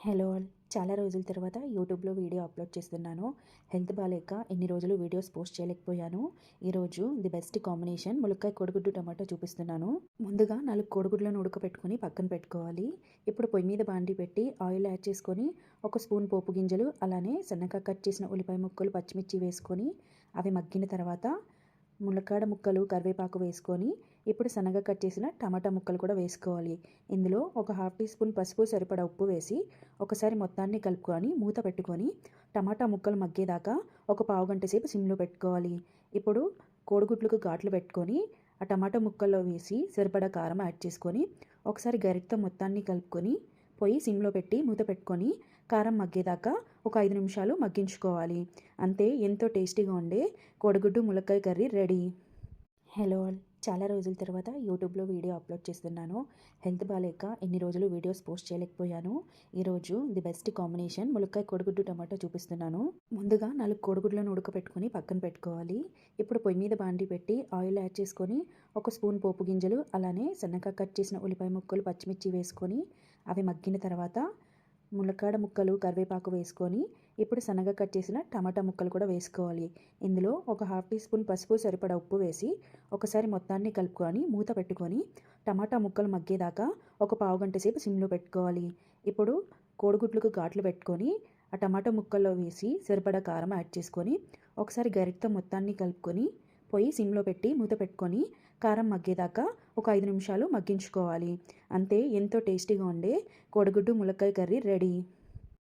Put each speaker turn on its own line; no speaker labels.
Hello all. చాలా రోజుల తర్వాత యూట్యూబ్లో వీడియో అప్లోడ్ చేస్తున్నాను. హెల్త్ బాలేక ఇన్ని రోజులు వీడియోస్ పోస్ట్ చేయలేకపోయాను. ఈరోజు ది బెస్ట్ కాంబినేషన్ ములక్కాయ కోడిగుడ్డు టమాటో చూపిస్తున్నాను. ముందుగా 4 కోడిగుడ్లను ఉడకపెట్టుకొని పక్కన పెట్టుకోవాలి. ఇప్పుడు పొయ్యి మీద బాండీ పెట్టి ఆయిల్ యాడ్ చేసుకొని 1 స్పూన్ పోపు గింజలు, అలానే సన్నగా కట్ చేసిన ఉల్లిపాయ ముక్కలు, పచ్చిమిర్చి వేసుకొని అవి మగ్గిన తర్వాత ములక్కాడ ముక్కలు, కరివేపాకు వేసుకొని ఇప్పుడు సన్నగా కట్ చేసిన టమాటా ముక్కలు కూడా వేసుకోవాలి. ఇందులో ఒక హాఫ్ టీ స్పూన్ పసుపు, సరిపడా ఉప్పు వేసి ఒకసారి మొత్తాన్ని కలుపుకొని మూత పెట్టుకొని టమాటా ముక్కలు మగ్గేదాకా ఒక పావు గంట సేపు సిమ్లో పెట్టుకోవాలి. ఇప్పుడు కోడిగుడ్లకు ఘాట్లు పెట్టుకొని ఆ టమాటా ముక్కల్లో వేసి సరిపడా కారం యాడ్ చేసుకొని ఒకసారి గరిటెతో మొత్తాన్ని కలుపుకొని పొయ్యి సిమ్లో పెట్టి మూత పెట్టుకొని కారం మగ్గేదాకా ఒక 5 నిమిషాలు మగ్గించుకోవాలి. అంతే, ఎంతో టేస్టీగా ఉండే కోడిగుడ్డు ములక్కాయ కర్రీ రెడీ. Hello all. చాలా రోజుల తర్వాత యూట్యూబ్లో వీడియో అప్లోడ్ చేస్తున్నాను. హెల్త్ బాలేక ఇన్ని రోజులు వీడియోస్ పోస్ట్ చేయలేకపోయాను. ఈరోజు ది బెస్ట్ కాంబినేషన్ ములక్కాయ కోడిగుడ్డు టమాటో చూపిస్తున్నాను. ముందుగా 4 కోడిగుడ్లను ఉడకపెట్టుకొని పక్కన పెట్టుకోవాలి. ఇప్పుడు పొయ్యి మీద బాండీ పెట్టి ఆయిల్ యాడ్ చేసుకొని 1 స్పూన్ పోపు గింజలు, అలానే సన్నగా కట్ చేసిన ఉల్లిపాయ ముక్కలు, పచ్చిమిర్చి వేసుకొని అవి మగ్గిన తర్వాత ములక్కాడ ముక్కలు, కరివేపాకు వేసుకొని ఇప్పుడు సన్నగా కట్ చేసిన టమాటా ముక్కలు కూడా వేసుకోవాలి. ఇందులో ఒక హాఫ్ టీ స్పూన్ పసుపు, సరిపడా ఉప్పు వేసి ఒకసారి మొత్తాన్ని కలుపుకొని మూత పెట్టుకొని టమాటా ముక్కలు మగ్గేదాకా ఒక పావు గంట సేపు సిమ్లో పెట్టుకోవాలి. ఇప్పుడు కోడిగుడ్లకు ఘాట్లు పెట్టుకొని ఆ టమాటా ముక్కల్లో వేసి సరిపడా కారం యాడ్ చేసుకొని ఒకసారి గరిటెతో మొత్తాన్ని కలుపుకొని పొయ్యి సిమ్లో పెట్టి మూత పెట్టుకొని కారం మగ్గేదాకా ఒక 5 నిమిషాలు మగ్గించుకోవాలి. అంతే, ఎంతో టేస్టీగా ఉండే కోడిగుడ్డు ములక్కాయ కర్రీ రెడీ.